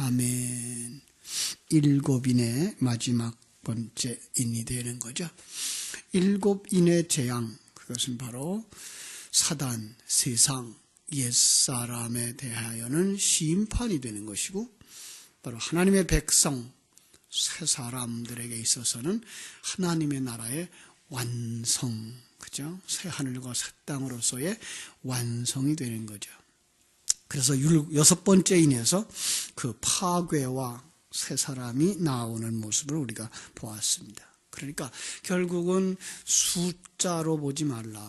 아멘. 일곱 인의 마지막 번째 인이 되는 거죠. 일곱 인의 재앙, 그것은 바로 사단, 세상, 옛사람에 대하여는 심판이 되는 것이고, 바로 하나님의 백성, 새 사람들에게 있어서는 하나님의 나라의 완성, 그죠? 새 하늘과 새 땅으로서의 완성이 되는 거죠. 그래서 여섯 번째 인에서 그 파괴와 새 사람이 나오는 모습을 우리가 보았습니다. 그러니까 결국은 숫자로 보지 말라,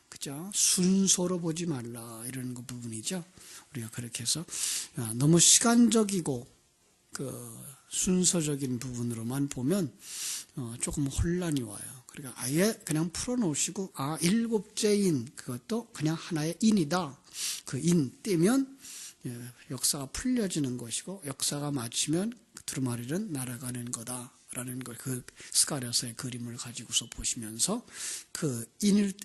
그죠? 순서로 보지 말라, 이런 그 부분이죠. 우리가 그렇게 해서 너무 시간적이고 순서적인 부분으로만 보면 조금 혼란이 와요. 그러니까 아예 그냥 풀어놓으시고, 일곱째 인, 그것도 그냥 하나의 인이다. 그 인 떼면 역사가 풀려지는 것이고, 역사가 마치면 두루마리는 날아가는 거다라는 걸, 그 스가랴서의 그림을 가지고서 보시면서 그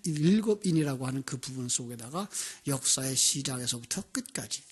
일곱 인이라고 하는 그 부분 속에다가 역사의 시작에서부터 끝까지,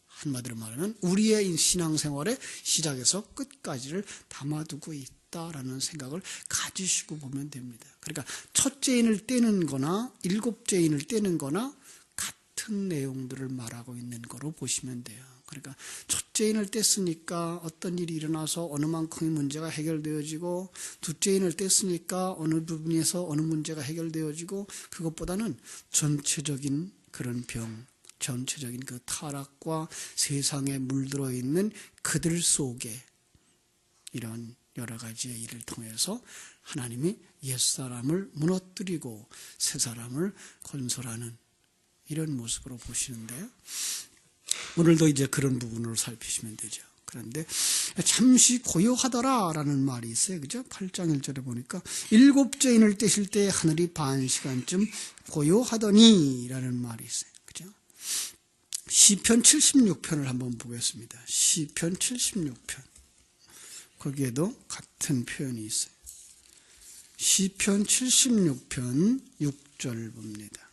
한마디로 말하면 우리의 신앙생활의 시작에서 끝까지를 담아두고 있다라는 생각을 가지시고 보면 됩니다. 그러니까 첫째 인을 떼는 거나 일곱째 인을 떼는 거나 같은 내용들을 말하고 있는 거로 보시면 돼요. 그러니까 첫째 인을 뗐으니까 어떤 일이 일어나서 어느 만큼의 문제가 해결되어지고, 둘째 인을 뗐으니까 어느 부분에서 어느 문제가 해결되어지고, 그것보다는 전체적인 그런 병, 전체적인 그 타락과 세상에 물들어 있는 그들 속에 이런 여러 가지의 일을 통해서 하나님이 옛사람을 무너뜨리고 새 사람을 건설하는 이런 모습으로 보시는데요. 오늘도 이제 그런 부분으로 살피시면 되죠. 그런데 잠시 고요하더라라는 말이 있어요. 그죠? 8장 1절에 보니까 일곱째 인을 떼실 때 하늘이 반 시간쯤 고요하더니라는 말이 있어요. 그죠? 시편 76편을 한번 보겠습니다. 시편 76편. 거기에도 같은 표현이 있어요. 시편 76편 6절 봅니다.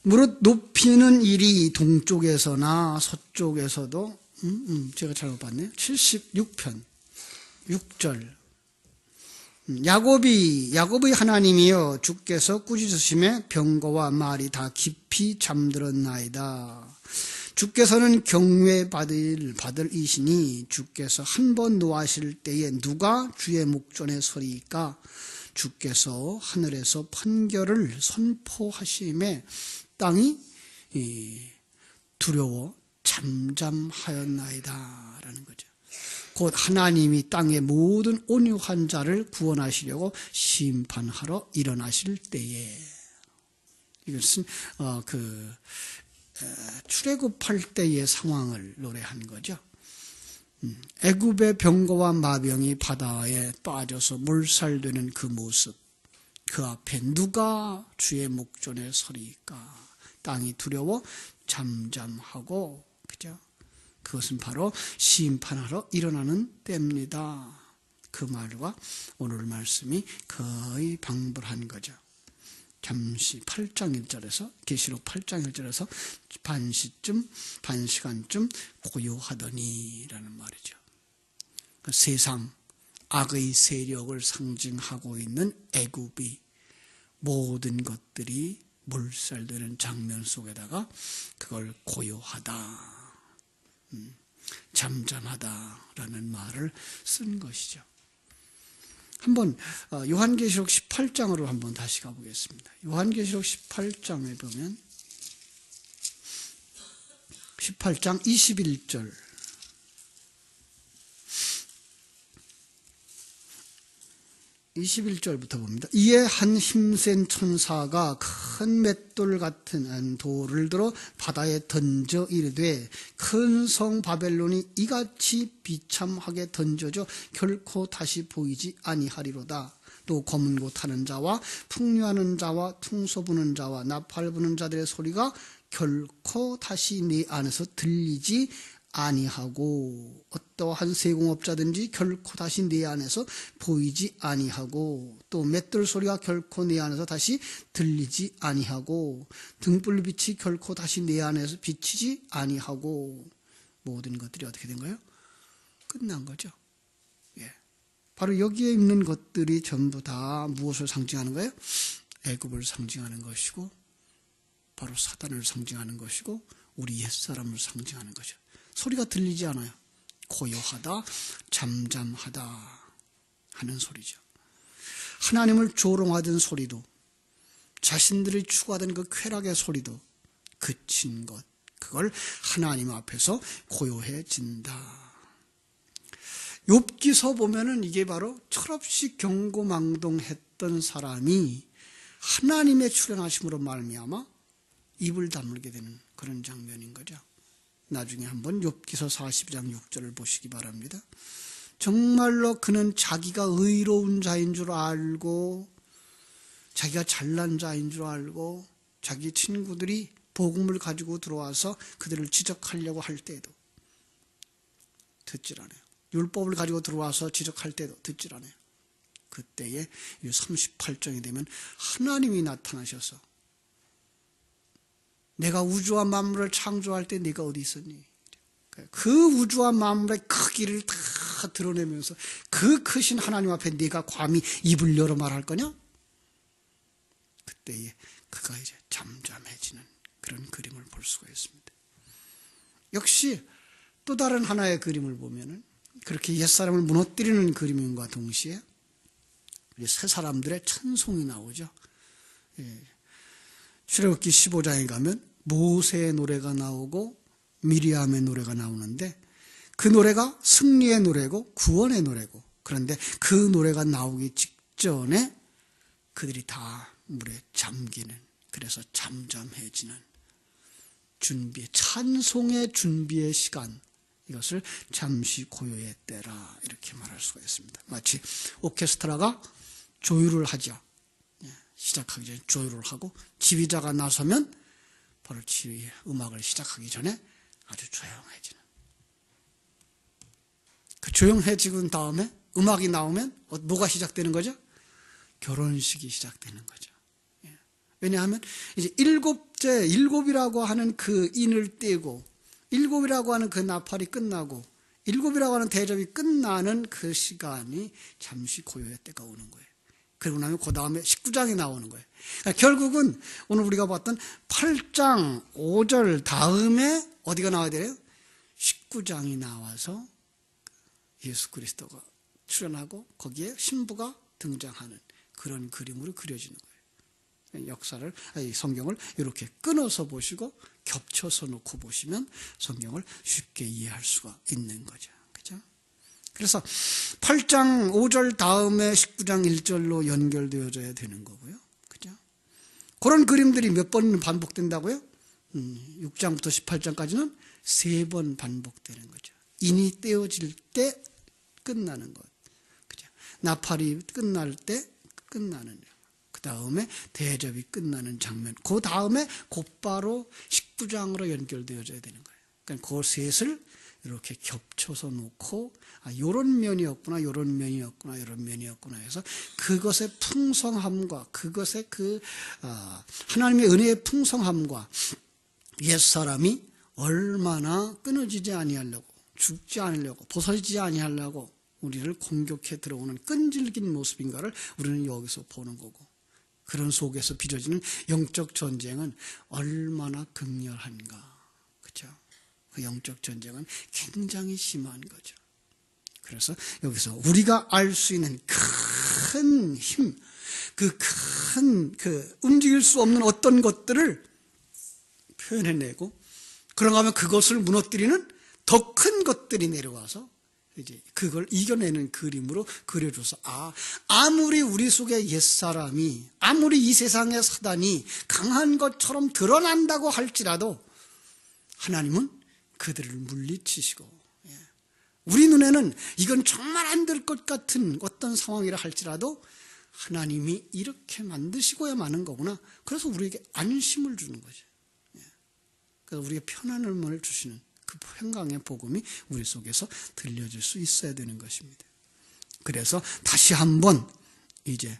무릇 높이는 일이 동쪽에서나 서쪽에서도, 제가 잘못 봤네요. 76편 6절. 야곱의 하나님이여, 주께서 꾸짖으심에 병거와 말이 다 깊이 잠들었나이다. 주께서는 경외받을 이시니, 주께서 한 번 노하실 때에 누가 주의 목전에 서리이까? 주께서 하늘에서 판결을 선포하심에 땅이 두려워 잠잠하였나이다 라는 거죠. 곧 하나님이 땅의 모든 온유한 자를 구원하시려고 심판하러 일어나실 때에, 이것은 출애굽할 때의 상황을 노래한 거죠. 애굽의 병거와 마병이 바다에 빠져서 몰살되는 그 모습, 그 앞에 누가 주의 목전에 서리이까? 땅이 두려워 잠잠하고, 그죠? 그것은 바로 심판하러 일어나는 때입니다. 그 말과 오늘 말씀이 거의 방불한 거죠. 잠시 8장 1절에서, 계시록 8장 1절에서 반 시간쯤 고요하더니라는 말이죠. 그 세상, 악의 세력을 상징하고 있는 애굽이 모든 것들이 몰살되는 장면 속에다가 그걸 고요하다, 잠잠하다라는 말을 쓴 것이죠. 한번 요한계시록 18장으로 한번 다시 가보겠습니다. 요한계시록 18장에 보면 18장 21절, 21절부터 봅니다. 이에 한 힘센 천사가 큰 맷돌 같은 돌을 들어 바다에 던져 이르되, 큰 성 바벨론이 이같이 비참하게 던져져 결코 다시 보이지 아니하리로다. 또 검은 고 타는 자와 풍류하는 자와 퉁소 부는 자와 나팔 부는 자들의 소리가 결코 다시 네 안에서 들리지 아니하고 어떠한 세공업자든지 결코 다시 내 안에서 보이지 아니하고 또 맷돌 소리가 결코 내 안에서 다시 들리지 아니하고 등불빛이 결코 다시 내 안에서 비치지 아니하고 모든 것들이 어떻게 된 거예요? 끝난 거죠. 예. 바로 여기에 있는 것들이 전부 다 무엇을 상징하는 거예요? 애굽을 상징하는 것이고 바로 사단을 상징하는 것이고 우리 옛사람을 상징하는 거죠. 소리가 들리지 않아요. 고요하다, 잠잠하다 하는 소리죠. 하나님을 조롱하던 소리도 자신들이 추구하던 그 쾌락의 소리도 그친 것, 그걸 하나님 앞에서 고요해진다. 욥기서 보면은 이게 바로 철없이 경고망동했던 사람이 하나님의 출현하심으로 말미암아 입을 다물게 되는 그런 장면인 거죠. 나중에 한번 욥기서 42장 6절을 보시기 바랍니다. 정말로 그는 자기가 의로운 자인 줄 알고 자기가 잘난 자인 줄 알고 자기 친구들이 복음을 가지고 들어와서 그들을 지적하려고 할 때에도 듣질 않아요. 율법을 가지고 들어와서 지적할 때도 듣질 않아요. 그때에 38장이 되면 하나님이 나타나셔서 내가 우주와 만물을 창조할 때 네가 어디 있었니? 그 우주와 만물의 크기를 다 드러내면서 그 크신 하나님 앞에 네가 감히 입을 열어 말할 거냐? 그때에 그가 이제 잠잠해지는 그런 그림을 볼 수가 있습니다. 역시 또 다른 하나의 그림을 보면은 그렇게 옛사람을 무너뜨리는 그림과 동시에 새 사람들의 찬송이 나오죠. 출애굽기 15장에 가면 모세의 노래가 나오고 미리암의 노래가 나오는데 그 노래가 승리의 노래고 구원의 노래고 그런데 그 노래가 나오기 직전에 그들이 다 물에 잠기는 그래서 잠잠해지는 준비, 찬송의 준비의 시간 이것을 잠시 고요의 때라 이렇게 말할 수가 있습니다. 마치 오케스트라가 조율을 하죠. 시작하기 전에 조율을 하고 지휘자가 나서면 바로 지휘 음악을 시작하기 전에 아주 조용해지는 그 조용해지고 다음에 음악이 나오면 뭐가 시작되는 거죠? 결혼식이 시작되는 거죠. 왜냐하면 이제 일곱이라고 하는 그 인을 떼고 일곱이라고 하는 그 나팔이 끝나고 일곱이라고 하는 대접이 끝나는 그 시간이 잠시 고요의 때가 오는 거예요. 그리고 나면 그 다음에 19장이 나오는 거예요. 그러니까 결국은 오늘 우리가 봤던 8장 5절 다음에 어디가 나와야 돼요? 19장이 나와서 예수 그리스도가 출현하고 거기에 신부가 등장하는 그런 그림으로 그려지는 거예요. 성경을 이렇게 끊어서 보시고 겹쳐서 놓고 보시면 성경을 쉽게 이해할 수가 있는 거죠. 그죠? 그래서 8장 5절 다음에 19장 1절로 연결되어져야 되는 거고요. 그죠? 그런 그림들이 몇 번 반복된다고요? 6장부터 18장까지는 3번 반복되는 거죠. 인이 떼어질 때 끝나는 것. 그죠? 나팔이 끝날 때 끝나는 것. 그 다음에 대접이 끝나는 장면. 그 다음에 곧바로 19장으로 연결되어져야 되는 거예요. 그러니까 그 셋을 이렇게 겹쳐서 놓고 요런 면이었구나, 요런 면이었구나, 요런 면이었구나 해서 그것의 풍성함과 그것의 하나님의 은혜의 풍성함과 옛사람이 얼마나 끊어지지 아니하려고 죽지 않으려고 벗어지지 아니하려고 우리를 공격해 들어오는 끈질긴 모습인가를 우리는 여기서 보는 거고 그런 속에서 빚어지는 영적 전쟁은 얼마나 극렬한가. 그렇죠? 그 영적 전쟁은 굉장히 심한 거죠. 그래서 여기서 우리가 알 수 있는 큰 힘, 움직일 수 없는 어떤 것들을 표현해내고 그런가 하면 그것을 무너뜨리는 더 큰 것들이 내려와서 이제 그걸 이겨내는 그림으로 그려줘서 아무리 우리 속의 옛사람이 아무리 이 세상의 사단이 강한 것처럼 드러난다고 할지라도 하나님은 그들을 물리치시고 우리 눈에는 이건 정말 안 될 것 같은 어떤 상황이라 할지라도 하나님이 이렇게 만드시고야 마는 거구나. 그래서 우리에게 안심을 주는 거죠. 그래서 우리에게 편안함을 주시는 그 평강의 복음이 우리 속에서 들려질 수 있어야 되는 것입니다. 그래서 다시 한번 이제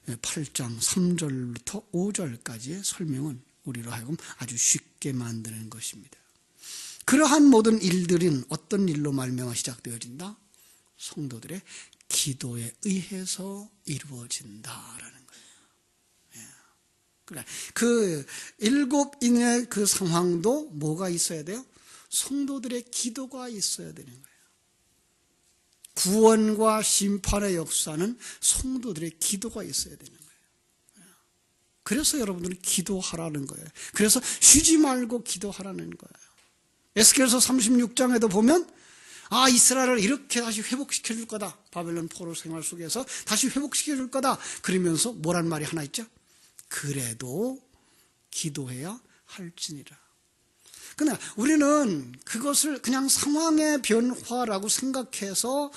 8장 3절부터 5절까지의 설명은 우리로 하여금 아주 쉽게 만드는 것입니다. 그러한 모든 일들은 어떤 일로 말미암아 시작되어진다? 성도들의 기도에 의해서 이루어진다라는 거예요. 그래, 그 7인의 그 상황도 뭐가 있어야 돼요? 성도들의 기도가 있어야 되는 거예요. 구원과 심판의 역사는 성도들의 기도가 있어야 되는 거예요. 그래서 여러분들은 기도하라는 거예요. 그래서 쉬지 말고 기도하라는 거예요. 에스겔서 36장에도 보면 이스라엘을 이렇게 다시 회복시켜 줄 거다. 바벨론 포로 생활 속에서 다시 회복시켜 줄 거다. 그러면서 뭐란 말이 하나 있죠? 그래도 기도해야 할지니라. 그러나 우리는 그것을 그냥 상황의 변화라고 생각해서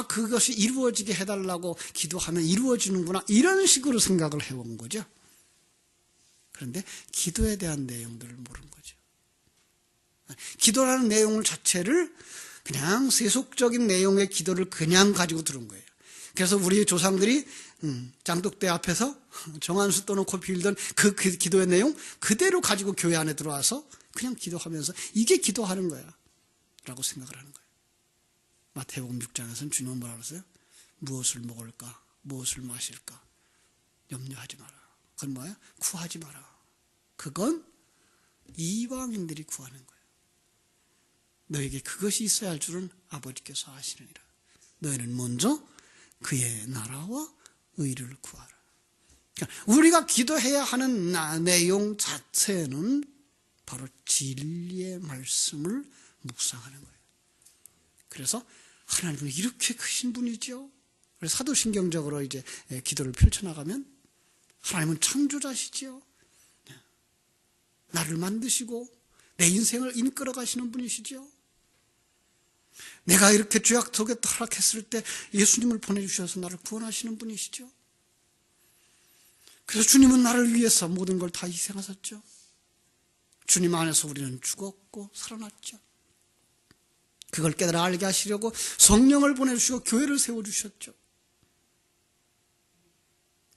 그것이 이루어지게 해달라고 기도하면 이루어지는구나 이런 식으로 생각을 해온 거죠. 그런데 기도에 대한 내용들을 모르는 거죠. 기도라는 내용 자체를 그냥 세속적인 내용의 기도를 그냥 가지고 들은 거예요. 그래서 우리 조상들이 장독대 앞에서 정한수 떠놓고 빌던 그 기도의 내용 그대로 가지고 교회 안에 들어와서 그냥 기도하면서 이게 기도하는 거야 라고 생각을 하는 거예요. 마태복음 6장에서는 주님은 뭐라 그랬어요? 무엇을 먹을까? 무엇을 마실까? 염려하지 마라. 그건 뭐야? 구하지 마라. 그건 이방인들이 구하는 거예요. 너에게 그것이 있어야 할 줄은 아버지께서 아시느니라. 너희는 먼저 그의 나라와 의를 구하라. 그러니까 우리가 기도해야 하는 내용 자체는 바로 진리의 말씀을 묵상하는 거예요. 그래서 하나님은 이렇게 크신 분이죠. 그래서 사도신경적으로 이제 기도를 펼쳐나가면 하나님은 창조자시지요. 나를 만드시고 내 인생을 이끌어 가시는 분이시죠. 내가 이렇게 죄악 속에 타락했을 때 예수님을 보내주셔서 나를 구원하시는 분이시죠. 그래서 주님은 나를 위해서 모든 걸 다 희생하셨죠. 주님 안에서 우리는 죽었고 살아났죠. 그걸 깨달아 알게 하시려고 성령을 보내주시고 교회를 세워주셨죠.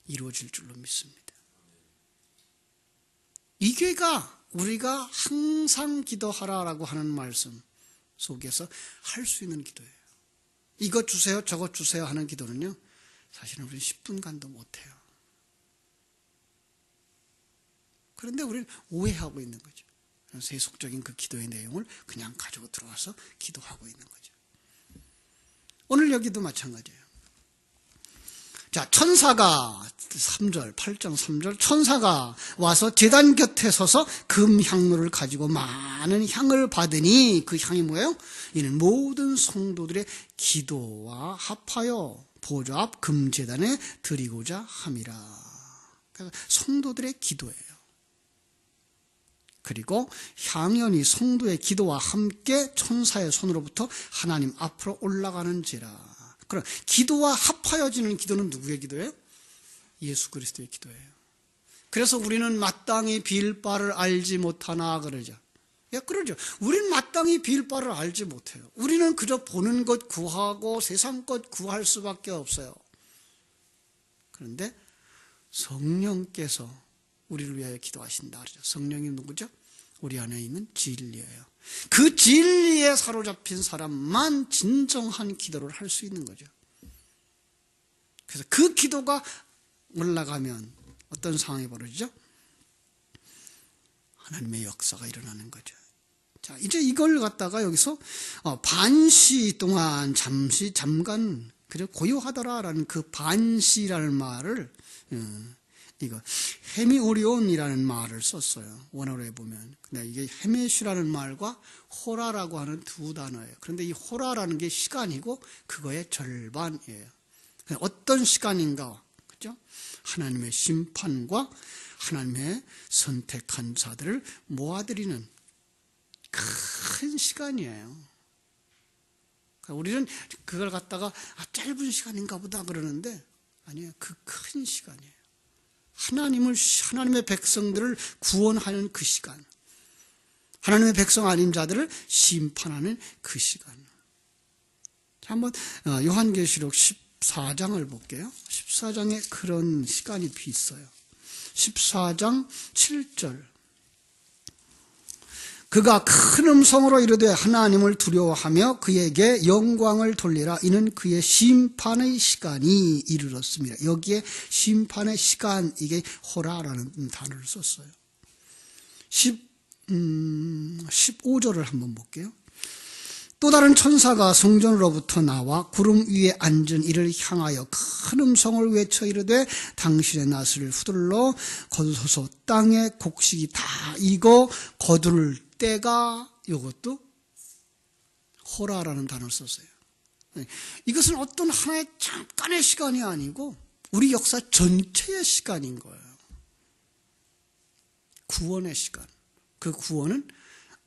이루어질 줄로 믿습니다. 이게가 우리가 항상 기도하라라고 하는 말씀 속에서 할 수 있는 기도예요. 이것 주세요, 저것 주세요 하는 기도는요, 사실은 우리는 10분간도 못해요. 그런데 우리는 오해하고 있는 거죠. 세속적인 그 기도의 내용을 그냥 가지고 들어와서 기도하고 있는 거죠. 오늘 여기도 마찬가지예요. 자, 천사가 3절, 8장 3절 천사가 와서 제단 곁에 서서 금향로를 가지고 많은 향을 받으니 그 향이 뭐예요? 이는 모든 성도들의 기도와 합하여 보좌 앞 금제단에 드리고자 함이라. 그러니까 성도들의 기도예요. 그리고 향연이 성도의 기도와 함께 천사의 손으로부터 하나님 앞으로 올라가는지라. 그럼 기도와 합하여지는 기도는 누구의 기도예요? 예수 그리스도의 기도예요. 그래서 우리는 마땅히 빌 바를 알지 못하나 그러죠. 그러죠. 우리는 마땅히 빌 바를 알지 못해요. 우리는 그저 보는 것 구하고 세상 것 구할 수밖에 없어요. 그런데 성령께서 우리를 위하여 기도하신다 그러죠. 성령이 누구죠? 우리 안에 있는 진리예요. 그 진리에 사로잡힌 사람만 진정한 기도를 할 수 있는 거죠. 그래서 그 기도가 올라가면 어떤 상황이 벌어지죠? 하나님의 역사가 일어나는 거죠. 자, 이제 이걸 갖다가 여기서 반시 동안 잠깐 그저 고요하더라라는 그 반시라는 말을 이거 헤미오리온이라는 말을 썼어요. 원어로에 보면. 근데 이게 헤메슈라는 말과 호라라고 하는 두 단어예요. 그런데 이 호라라는 게 시간이고 그거의 절반이에요. 어떤 시간인가, 그죠? 하나님의 심판과 하나님의 선택한 자들을 모아드리는 큰 시간이에요. 우리는 그걸 갖다가 짧은 시간인가 보다 그러는데 아니에요. 그 큰 시간이에요. 하나님의 백성들을 구원하는 그 시간, 하나님의 백성 아닌 자들을 심판하는 그 시간. 자, 한번 요한계시록 14장을 볼게요. 14장에 그런 시간이 있어요. 14장 7절. 그가 큰 음성으로 이르되 하나님을 두려워하며 그에게 영광을 돌리라. 이는 그의 심판의 시간이 이르렀습니다. 여기에 심판의 시간, 이게 호라라는 단어를 썼어요. 15절을 한번 볼게요. 또 다른 천사가 성전으로부터 나와 구름 위에 앉은 이를 향하여 큰 음성을 외쳐 이르되 당신의 나스를 후들러 거두소서. 땅의 곡식이 다 익어 거둘 때가, 이것도 호라라는 단어를 썼어요. 이것은 어떤 하나의 잠깐의 시간이 아니고 우리 역사 전체의 시간인 거예요. 구원의 시간. 그 구원은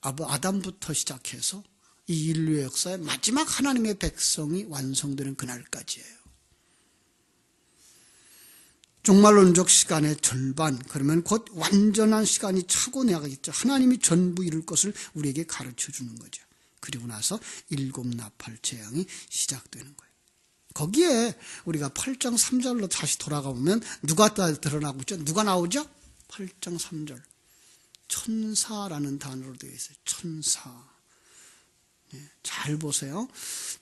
아담부터 시작해서 이 인류의 역사의 마지막 하나님의 백성이 완성되는 그날까지예요. 종말론적 시간의 절반, 그러면 곧 완전한 시간이 차고 나가겠죠. 하나님이 전부 이룰 것을 우리에게 가르쳐 주는 거죠. 그리고 나서 일곱 나팔 재앙이 시작되는 거예요. 거기에 우리가 8장 3절로 다시 돌아가 보면 누가 드러나고 있죠? 누가 나오죠? 8장 3절. 천사라는 단어로 되어 있어요. 천사. 잘 보세요.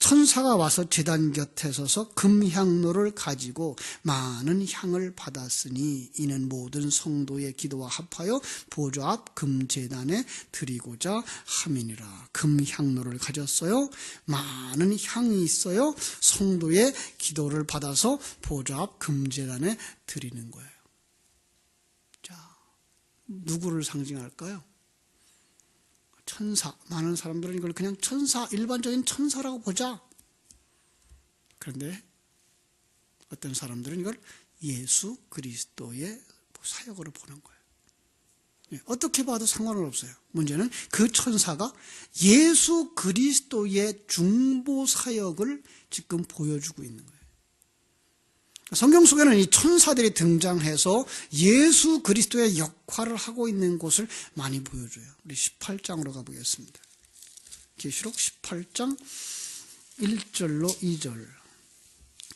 천사가 와서 제단 곁에 서서 금향로를 가지고 많은 향을 받았으니 이는 모든 성도의 기도와 합하여 보좌 앞 금제단에 드리고자 함이니라. 금향로를 가졌어요. 많은 향이 있어요. 성도의 기도를 받아서 보좌 앞 금제단에 드리는 거예요. 자, 누구를 상징할까요? 천사. 많은 사람들은 이걸 그냥 천사, 일반적인 천사라고 보자. 그런데 어떤 사람들은 이걸 예수 그리스도의 사역으로 보는 거예요. 어떻게 봐도 상관은 없어요. 문제는 그 천사가 예수 그리스도의 중보 사역을 지금 보여주고 있는 거예요. 성경 속에는 이 천사들이 등장해서 예수 그리스도의 역할을 하고 있는 것을 많이 보여줘요. 우리 18장으로 가보겠습니다. 계시록 18장 1절로 2절.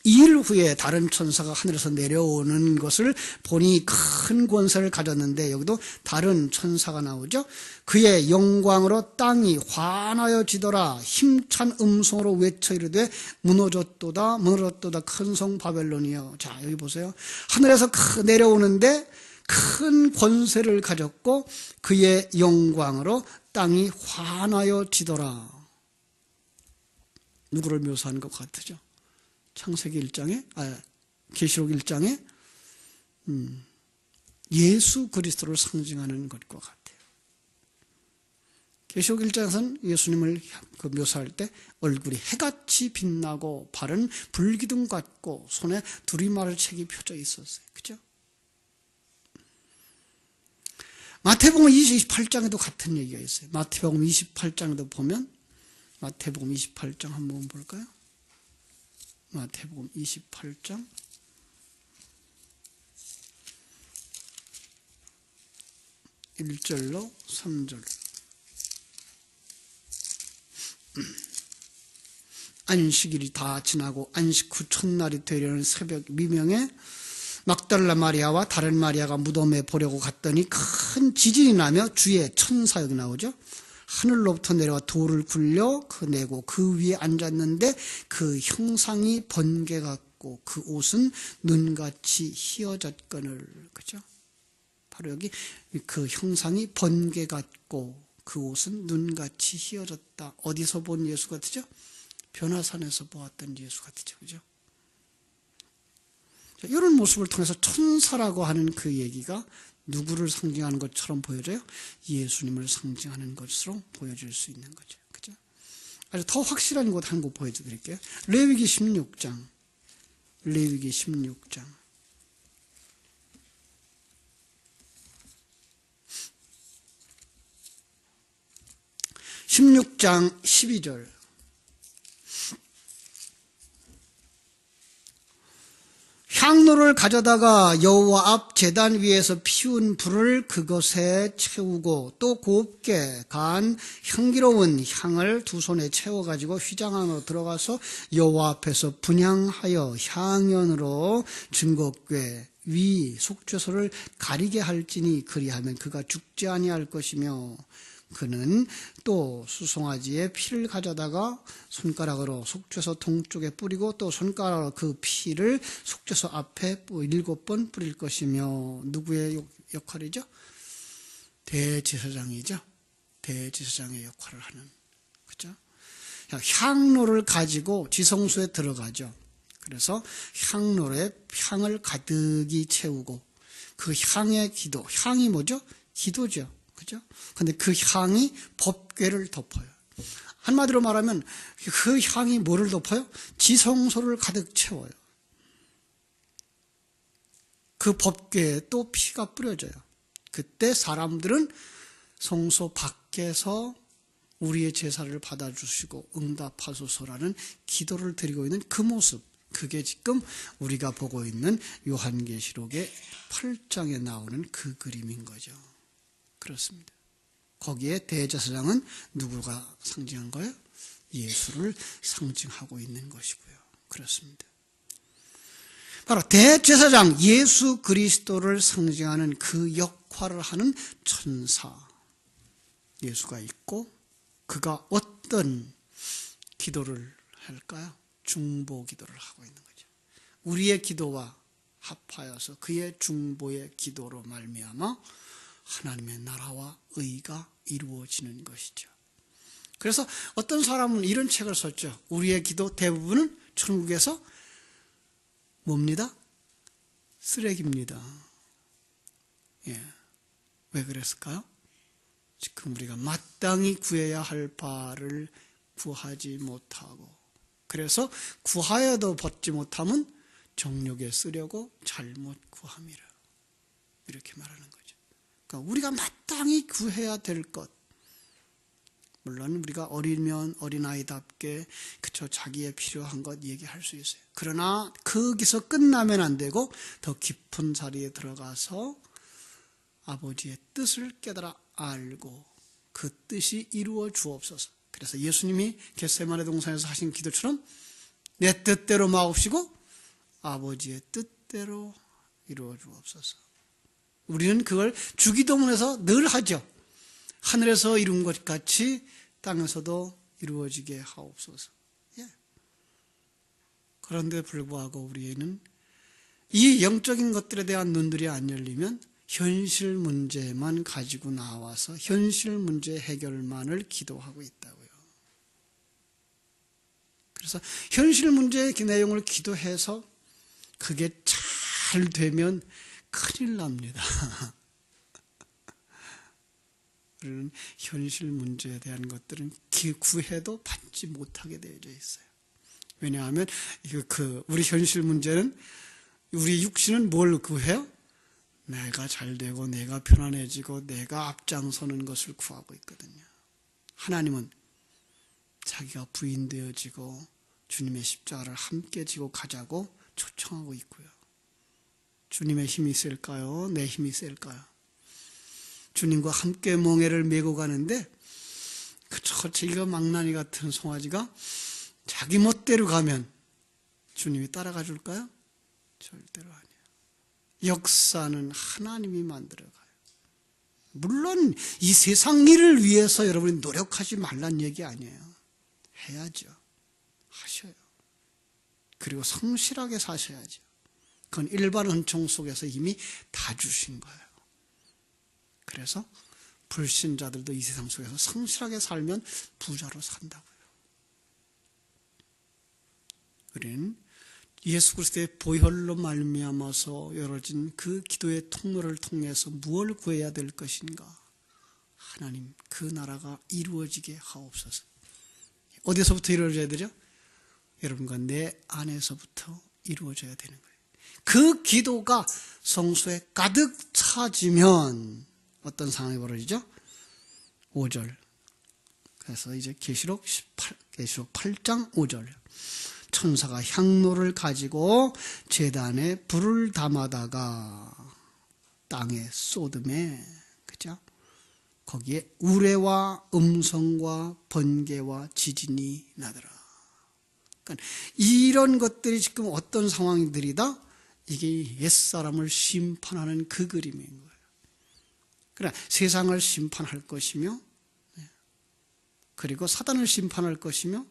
2일 후에 다른 천사가 하늘에서 내려오는 것을 보니 큰 권세를 가졌는데, 여기도 다른 천사가 나오죠. 그의 영광으로 땅이 환하여 지더라. 힘찬 음성으로 외쳐 이르되 무너졌도다 무너졌도다 큰 성 바벨론이여. 자, 여기 보세요. 하늘에서 내려오는데 큰 권세를 가졌고 그의 영광으로 땅이 환하여 지더라. 누구를 묘사하는 것 같으죠? 창세기 1장에, 계시록 1장에 예수 그리스도를 상징하는 것과 같아요. 계시록 1장에서는 예수님을 묘사할 때 얼굴이 해같이 빛나고 발은 불기둥 같고 손에 두리마를 책이 펴져 있었어요. 그죠? 마태복음 28장에도 같은 얘기가 있어요. 마태복음 28장에도 보면, 마태복음 28장 한번 볼까요? 마태복음 28장 1절로 3절. 안식일이 다 지나고 안식 후 첫날이 되려는 새벽 미명에 막달라 마리아와 다른 마리아가 무덤에 보려고 갔더니 큰 지진이 나며 주의 천사, 여기 나오죠. 하늘로부터 내려와 돌을 굴려 내고 그 위에 앉았는데 그 형상이 번개 같고 그 옷은 눈같이 휘어졌거늘. 그죠? 바로 여기 그 형상이 번개 같고 그 옷은 눈같이 휘어졌다. 어디서 본 예수 같으죠? 변화산에서 보았던 예수 같으죠. 그죠? 자, 이런 모습을 통해서 천사라고 하는 그 얘기가 누구를 상징하는 것처럼 보여져요? 예수님을 상징하는 것으로 보여질 수 있는 거죠. 그죠? 아주 더 확실한 것 한 곳 보여드릴게요. 레위기 16장. 레위기 16장. 16장 12절. 향로를 향로를 가져다가 여호와 앞 제단 위에서 피운 불을 그것에 채우고 또 곱게 간 향기로운 향을 두 손에 채워가지고 휘장 안으로 들어가서 여호와 앞에서 분향하여 향연으로 증거궤 위 속죄소를 가리게 할지니 그리하면 그가 죽지 아니할 것이며 그는 또 수송아지의 피를 가져다가 손가락으로 속죄소 동쪽에 뿌리고 또 손가락으로 그 피를 속죄소 앞에 7번 뿌릴 것이며 누구의 역할이죠? 대제사장이죠. 대제사장의 역할을 하는 그죠? 향로를 가지고 지성소에 들어가죠. 그래서 향로에 향을 가득히 채우고 그 향의 기도, 향이 뭐죠? 기도죠. 그죠? 근데 그 향이 법궤를 덮어요. 한마디로 말하면 그 향이 뭐를 덮어요? 지성소를 가득 채워요. 그 법궤에 또 피가 뿌려져요. 그때 사람들은 성소 밖에서 우리의 제사를 받아주시고 응답하소서라는 기도를 드리고 있는 그 모습, 그게 지금 우리가 보고 있는 요한계시록의 8장에 나오는 그 그림인 거죠. 그렇습니다. 거기에 대제사장은 누구가 상징한 거예요? 예수를 상징하고 있는 것이고요. 그렇습니다. 바로 대제사장 예수 그리스도를 상징하는 그 역할을 하는 천사 예수가 있고 그가 어떤 기도를 할까요? 중보 기도를 하고 있는 거죠. 우리의 기도와 합하여서 그의 중보의 기도로 말미암아 하나님의 나라와 의가 이루어지는 것이죠. 그래서 어떤 사람은 이런 책을 썼죠. 우리의 기도 대부분은 천국에서 뭡니다? 쓰레기입니다. 예. 왜 그랬을까요? 지금 우리가 마땅히 구해야 할 바를 구하지 못하고 그래서 구하여도 받지 못하면 정욕에 쓰려고 잘못 구함이라 이렇게 말하는 거죠. 그러니까 우리가 마땅히 구해야 될 것, 물론 우리가 어리면 어린아이답게 그쵸 자기의 필요한 것 얘기할 수 있어요. 그러나 거기서 끝나면 안 되고 더 깊은 자리에 들어가서 아버지의 뜻을 깨달아 알고 그 뜻이 이루어 주옵소서. 그래서 예수님이 겟세마네 동산에서 하신 기도처럼 내 뜻대로 마옵시고 아버지의 뜻대로 이루어 주옵소서. 우리는 그걸 주기도문에서 늘 하죠. 하늘에서 이룬 것 같이 땅에서도 이루어지게 하옵소서. 예. 그런데 불구하고 우리는 이 영적인 것들에 대한 눈들이 안 열리면 현실 문제만 가지고 나와서 현실 문제 해결만을 기도하고 있다고요. 그래서 현실 문제의 내용을 기도해서 그게 잘 되면 큰일 납니다. 우리는 현실 문제에 대한 것들은 구해도 받지 못하게 되어져 있어요. 왜냐하면 우리 현실 문제는 우리 육신은 뭘 구해요? 내가 잘 되고 내가 편안해지고 내가 앞장서는 것을 구하고 있거든요. 하나님은 자기가 부인되어지고 주님의 십자가를 함께 지고 가자고 초청하고 있고요. 주님의 힘이 셀까요? 내 힘이 셀까요? 주님과 함께 멍에를 메고 가는데 그쵸 자기가 망나니 같은 송아지가 자기 멋대로 가면 주님이 따라가 줄까요? 절대로 아니에요. 역사는 하나님이 만들어가요. 물론 이 세상 일을 위해서 여러분이 노력하지 말란 얘기 아니에요. 해야죠. 하셔요. 그리고 성실하게 사셔야죠. 그건 일반 은총 속에서 이미 다 주신 거예요. 그래서 불신자들도 이 세상 속에서 성실하게 살면 부자로 산다고요. 우리는 예수 그리스도의 보혈로 말미암아서 열어진 그 기도의 통로를 통해서 무엇을 구해야 될 것인가? 하나님 그 나라가 이루어지게 하옵소서. 어디서부터 이루어져야 되죠? 여러분과 내 안에서부터 이루어져야 되는 거예요. 그 기도가 성소에 가득 차지면 어떤 상황이 벌어지죠? 5절. 그래서 이제 계시록 8장 5절. 천사가 향로를 가지고 제단에 불을 담아다가 땅에 쏟음에, 그죠? 거기에 우레와 음성과 번개와 지진이 나더라. 그러니까 이런 것들이 지금 어떤 상황들이다? 이게 옛사람을 심판하는 그 그림인 거예요. 그러나 세상을 심판할 것이며, 그리고 사단을 심판할 것이며,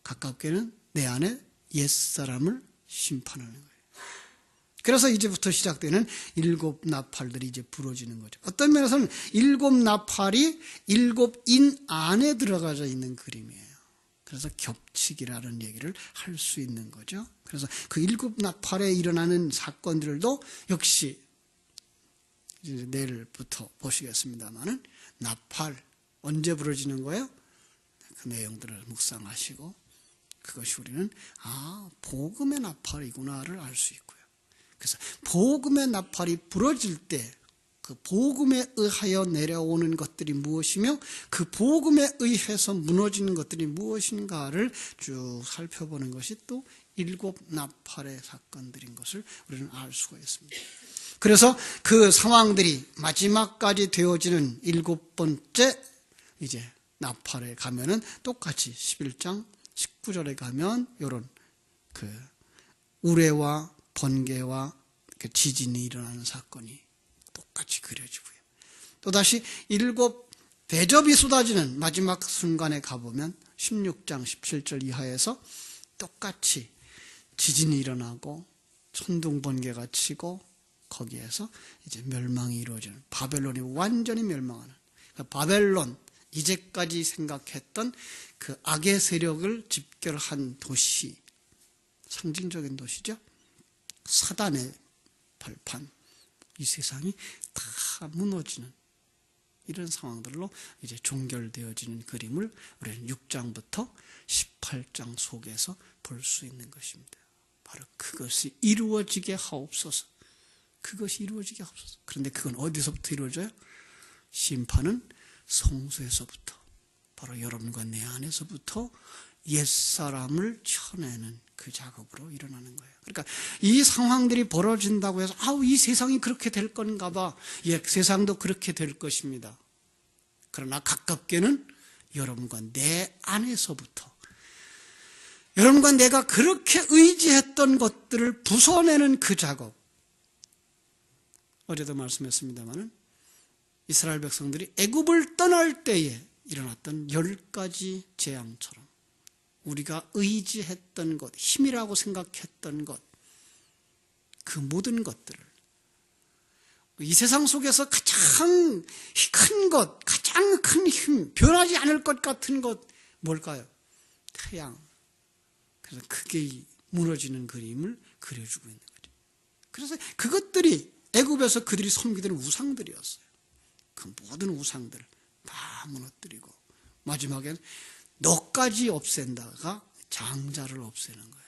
가깝게는 내 안에 옛사람을 심판하는 거예요. 그래서 이제부터 시작되는 일곱 나팔들이 이제 부러지는 거죠. 어떤 면에서는 일곱 나팔이 일곱 인 안에 들어가져 있는 그림이에요. 그래서 겹치기라는 얘기를 할 수 있는 거죠. 그래서 그 일곱 나팔에 일어나는 사건들도 역시 이제 내일부터 보시겠습니다만은 나팔 언제 부러지는 거예요? 그 내용들을 묵상하시고 그것이 우리는 복음의 나팔이구나를 알 수 있고요. 그래서 복음의 나팔이 부러질 때 그 복음에 의하여 내려오는 것들이 무엇이며 그 복음에 의해서 무너지는 것들이 무엇인가를 쭉 살펴보는 것이 또 일곱 나팔의 사건들인 것을 우리는 알 수가 있습니다. 그래서 그 상황들이 마지막까지 되어지는 일곱 번째 이제 나팔에 가면은 똑같이 11장 19절에 가면 이런 그 우레와 번개와 지진이 일어나는 사건이 똑같이 그려지고요. 또다시 일곱 대접이 쏟아지는 마지막 순간에 가보면 16장 17절 이하에서 똑같이 지진이 일어나고 천둥 번개가 치고 거기에서 이제 멸망이 이루어지는, 바벨론이 완전히 멸망하는, 그러니까 바벨론 이제까지 생각했던 그 악의 세력을 집결한 도시, 상징적인 도시죠. 사단의 발판, 이 세상이 다 무너지는 이런 상황들로 이제 종결되어지는 그림을 우리는 6장부터 18장 속에서 볼 수 있는 것입니다. 바로 그것이 이루어지게 하옵소서. 그것이 이루어지게 하옵소서. 그런데 그건 어디서부터 이루어져요? 심판은 성소에서부터, 바로 여러분과 내 안에서부터 옛사람을 쳐내는 그 작업으로 일어나는 거예요. 그러니까 이 상황들이 벌어진다고 해서 이 세상이 그렇게 될 건가 봐. 예, 세상도 그렇게 될 것입니다. 그러나 가깝게는 여러분과 내 안에서부터, 여러분과 내가 그렇게 의지했던 것들을 부숴내는 그 작업. 어제도 말씀했습니다마는 이스라엘 백성들이 애굽을 떠날 때에 일어났던 10가지 재앙처럼 우리가 의지했던 것, 힘이라고 생각했던 것, 그 모든 것들을 이 세상 속에서 가장 큰 것, 가장 큰 힘, 변하지 않을 것 같은 것 뭘까요? 태양. 그래서 그게 무너지는 그림을 그려주고 있는 거죠. 그래서 그것들이 애굽에서 그들이 섬기던 우상들이었어요. 그 모든 우상들을 다 무너뜨리고 마지막엔 너까지 없앤다가 장자를 없애는 거예요.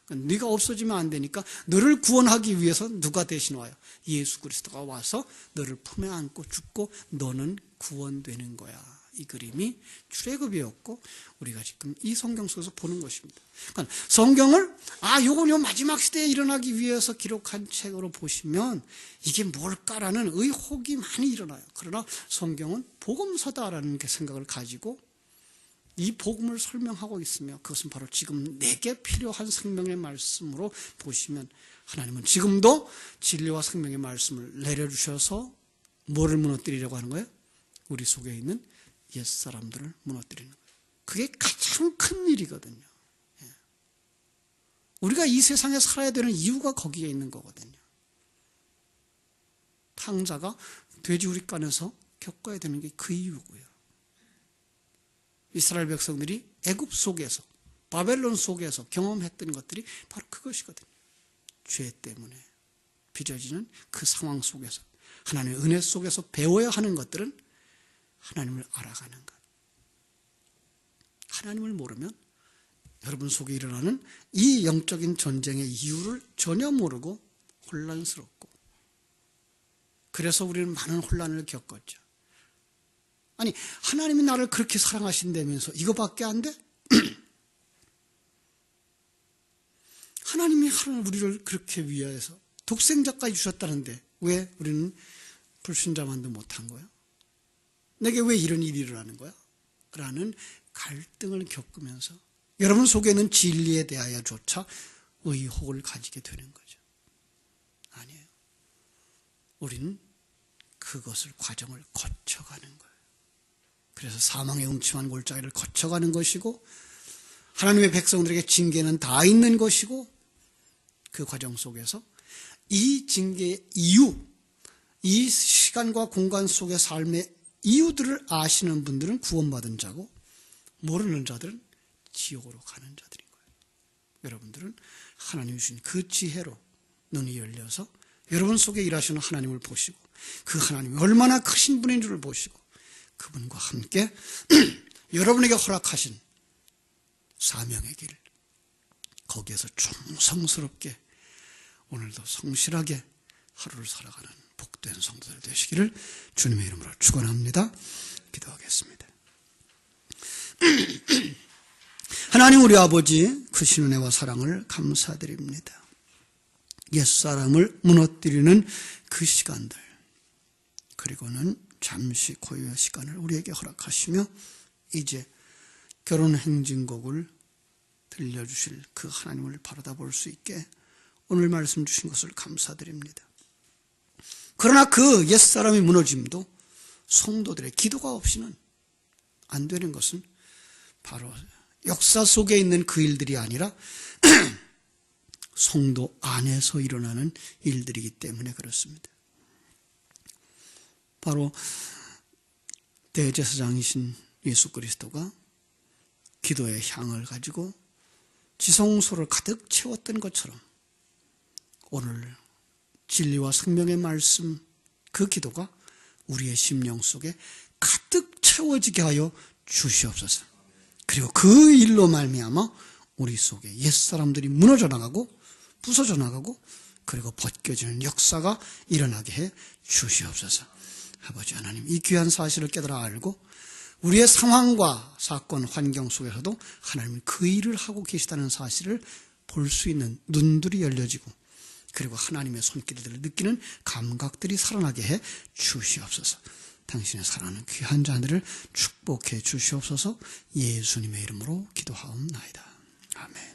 그러니까 네가 없어지면 안 되니까 너를 구원하기 위해서 누가 대신 와요? 예수 그리스도가 와서 너를 품에 안고 죽고 너는 구원되는 거야. 이 그림이 출애굽이었고 우리가 지금 이 성경 속에서 보는 것입니다. 그러니까 성경을 요건 요 마지막 시대에 일어나기 위해서 기록한 책으로 보시면 이게 뭘까라는 의혹이 많이 일어나요. 그러나 성경은 복음서다라는 생각을 가지고 이 복음을 설명하고 있으며 그것은 바로 지금 내게 필요한 생명의 말씀으로 보시면 하나님은 지금도 진리와 생명의 말씀을 내려주셔서 뭐를 무너뜨리려고 하는 거예요? 우리 속에 있는 옛사람들을 무너뜨리는 거예요. 그게 가장 큰 일이거든요. 우리가 이 세상에 살아야 되는 이유가 거기에 있는 거거든요. 탕자가 돼지우리간에서 겪어야 되는 게 그 이유고요. 이스라엘 백성들이 애굽 속에서, 바벨론 속에서 경험했던 것들이 바로 그것이거든요. 죄 때문에 빚어지는 그 상황 속에서 하나님의 은혜 속에서 배워야 하는 것들은 하나님을 알아가는 것. 하나님을 모르면 여러분 속에 일어나는 이 영적인 전쟁의 이유를 전혀 모르고 혼란스럽고, 그래서 우리는 많은 혼란을 겪었죠. 아니, 하나님이 나를 그렇게 사랑하신다면서 이거밖에 안 돼? 하나님 우리를 그렇게 위하여서 독생자까지 주셨다는데 왜 우리는 불순자만도 못한 거야? 내게 왜 이런 일이 일어나는 거야? 라는 갈등을 겪으면서 여러분 속에는 진리에 대하여조차 의혹을 가지게 되는 거죠. 아니에요. 우리는 그것을 과정을 거쳐가는 거예요. 그래서 사망의 음침한 골짜기를 거쳐가는 것이고 하나님의 백성들에게 징계는 다 있는 것이고 그 과정 속에서 이 징계의 이유, 이 시간과 공간 속의 삶의 이유들을 아시는 분들은 구원받은 자고 모르는 자들은 지옥으로 가는 자들인 거예요. 여러분들은 하나님이 주신 그 지혜로 눈이 열려서 여러분 속에 일하시는 하나님을 보시고 그 하나님이 얼마나 크신 분인 줄을 보시고 그분과 함께 여러분에게 허락하신 사명의 길, 거기에서 충성스럽게 오늘도 성실하게 하루를 살아가는 복된 성도들 되시기를 주님의 이름으로 축원합니다. 기도하겠습니다. 하나님 우리 아버지 크신 은혜와 사랑을 감사드립니다. 옛사람을 무너뜨리는 그 시간들, 그리고는 잠시 고요의 시간을 우리에게 허락하시며 이제 결혼 행진곡을 들려주실 그 하나님을 바라다 볼 수 있게 오늘 말씀 주신 것을 감사드립니다. 그러나 그 옛사람의 무너짐도 성도들의 기도가 없이는 안 되는 것은 바로 역사 속에 있는 그 일들이 아니라 성도 안에서 일어나는 일들이기 때문에 그렇습니다. 바로 대제사장이신 예수 그리스도가 기도의 향을 가지고 지성소를 가득 채웠던 것처럼 오늘 진리와 생명의 말씀 그 기도가 우리의 심령 속에 가득 채워지게 하여 주시옵소서. 그리고 그 일로 말미암아 우리 속에 옛사람들이 무너져 나가고 부서져 나가고 그리고 벗겨지는 역사가 일어나게 해 주시옵소서. 아버지 하나님, 이 귀한 사실을 깨달아 알고 우리의 상황과 사건, 환경 속에서도 하나님은 그 일을 하고 계시다는 사실을 볼 수 있는 눈들이 열려지고 그리고 하나님의 손길들을 느끼는 감각들이 살아나게 해 주시옵소서. 당신의 사랑하는 귀한 자들을 축복해 주시옵소서. 예수님의 이름으로 기도하옵나이다. 아멘.